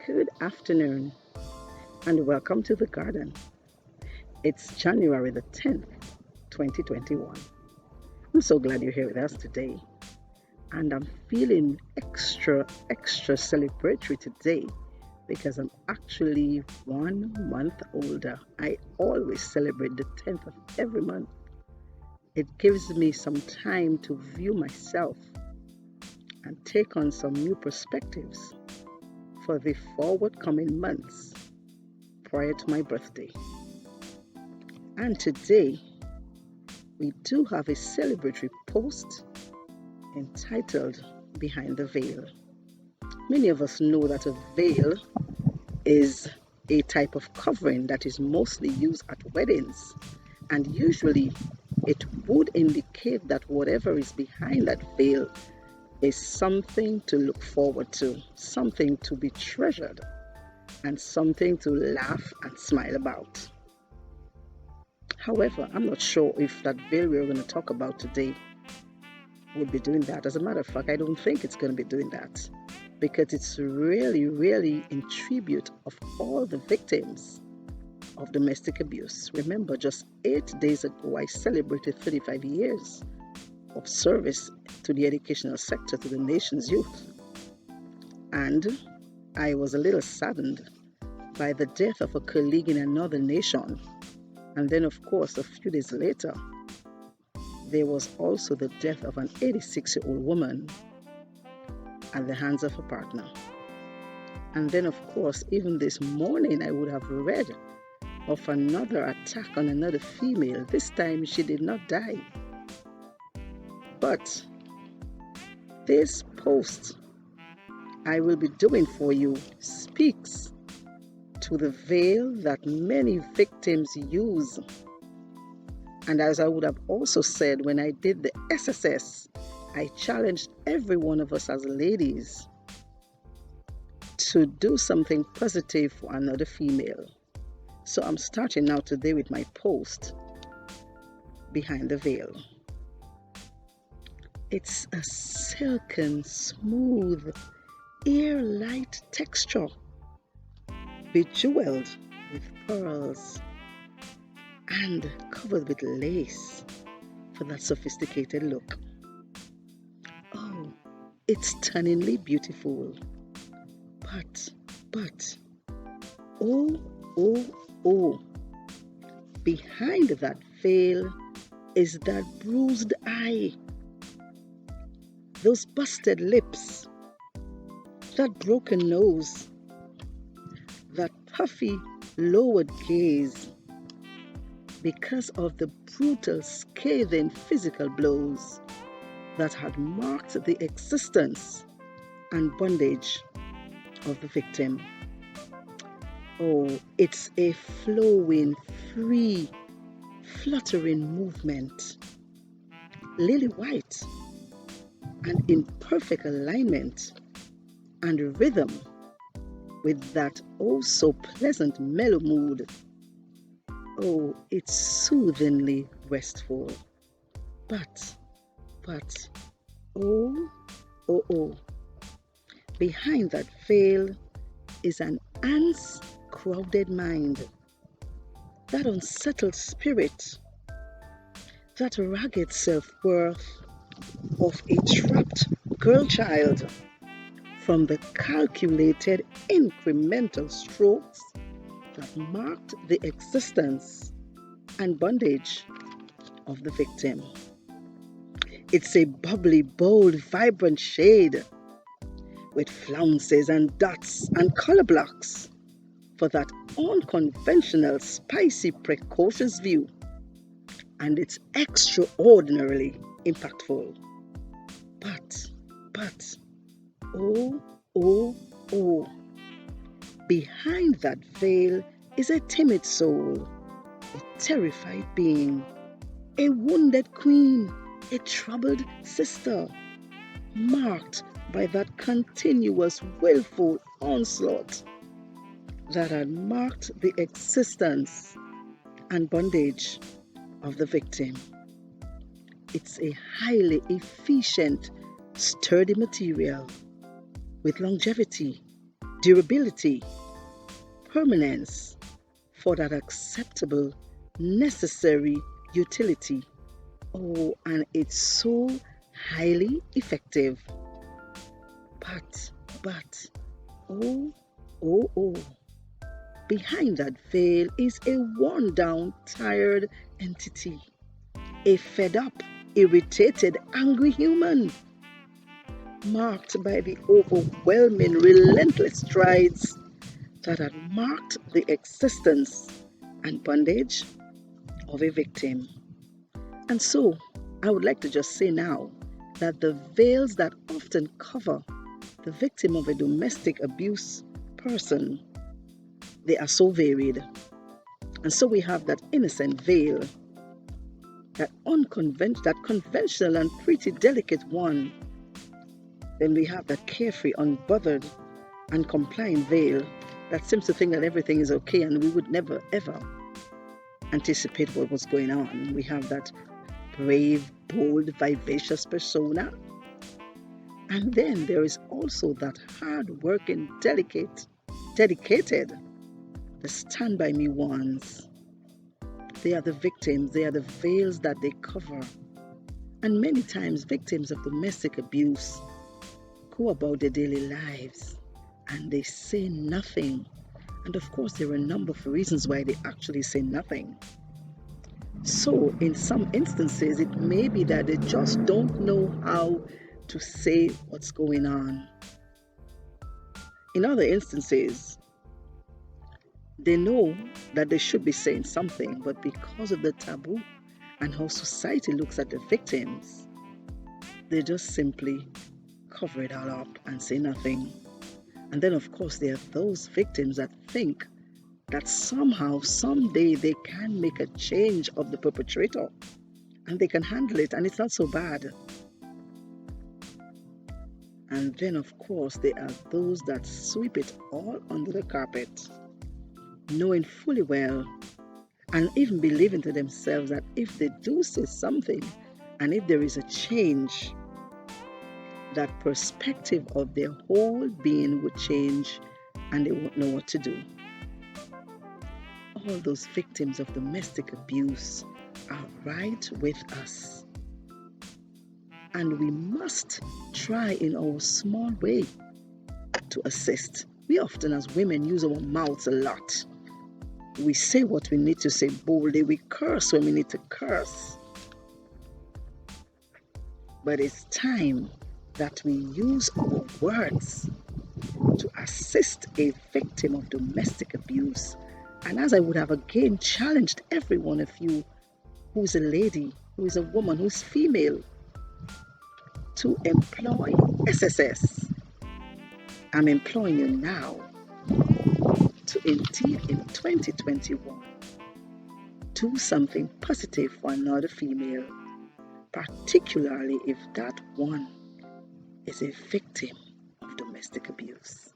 Good afternoon and welcome to the garden. It's January the 10th, 2021. I'm so glad you're here with us today, and I'm feeling extra celebratory today because I'm actually 1 month older. I always celebrate the 10th of every month. It gives me some time to view myself and take on some new perspectives for the forward coming months prior to my birthday. And today, we do have a celebratory post entitled Behind the Veil. Many of us know that a veil is a type of covering that is mostly used at weddings, and usually it would indicate that whatever is behind that veil is something to look forward to, something to be treasured, and something to laugh and smile about. However, I'm not sure if that veil we're going to talk about today would be doing that. As a matter of fact, I don't think it's going to be doing that because it's really in tribute of all the victims of domestic abuse. Remember, just 8 days ago, I celebrated 35 years of service to the educational sector, to the nation's youth. And I was a little saddened by the death of a colleague in another nation. And then, of course, a few days later, there was also the death of an 86-year-old woman at the hands of a partner. And then, of course, even this morning, I would have read of another attack on another female. This time, she did not die. But this post I will be doing for you speaks to the veil that many victims use. And as I would have also said when I did the SSS, I challenged every one of us as ladies to do something positive for another female. So I'm starting now today with my post, Behind the Veil. It's a silken, smooth, ear-light texture, bejeweled with pearls and covered with lace for that sophisticated look. Oh, it's stunningly beautiful. But, oh, behind that veil is that bruised eye, those busted lips, that broken nose, that puffy lowered gaze, because of the brutal, scathing physical blows that had marked the existence and bondage of the victim. Oh, it's a flowing, free, fluttering movement, lily white and in perfect alignment and rhythm with that oh so pleasant mellow mood. Oh, it's soothingly restful. But, oh, behind that veil is an ant's crowded mind, that unsettled spirit, that ragged self-worth of a trapped girl child from the calculated incremental strokes that marked the existence and bondage of the victim. It's a bubbly, bold, vibrant shade with flounces and dots and color blocks for that unconventional, spicy, precocious view. And it's extraordinarily impactful. But, oh, behind that veil is a timid soul, a terrified being, a wounded queen, a troubled sister, marked by that continuous willful onslaught that had marked the existence and bondage of the victim. It's a highly efficient, sturdy material with longevity, durability, permanence, for that acceptable, necessary utility. Oh, and it's so highly effective. But, oh, oh, behind that veil is a worn down, tired entity, a fed up, irritated, angry human, marked by the overwhelming, relentless strides that had marked the existence and bondage of a victim. And so, I would like to just say now that the veils that often cover the victim of a domestic abuse person, they are so varied. And so we have that innocent veil, that conventional and pretty delicate one. Then we have that carefree, unbothered, and compliant veil that seems to think that everything is okay and we would never ever anticipate what was going on. We have that brave, bold, vivacious persona. And then there is also that hard-working, dedicated, the stand by me ones. They are the victims, they are the veils that they cover. And many times victims of domestic abuse go about their daily lives and they say nothing. And of course, there are a number of reasons why they actually say nothing. So in some instances, it may be that they just don't know how to say what's going on. In other instances, they know that they should be saying something, but because of the taboo and how society looks at the victims, they just simply cover it all up and say nothing. And then, of course, there are those victims that think that somehow, someday, they can make a change of the perpetrator and they can handle it and it's not so bad. And then, of course, there are those that sweep it all under the carpet, knowing fully well and even believing to themselves that if they do say something and if there is a change, that perspective of their whole being would change and they won't know what to do. All those victims of domestic abuse are right with us. And we must try in our small way to assist. We often as women use our mouths a lot. We say what we need to say boldly. We curse when we need to curse. But it's time that we use our words to assist a victim of domestic abuse. And as I would have again challenged every one of you who's a lady, who is a woman, who's female, to employ SSS. I'm employing you now to indeed in 2021 do something positive for another female, particularly if that one is a victim of domestic abuse.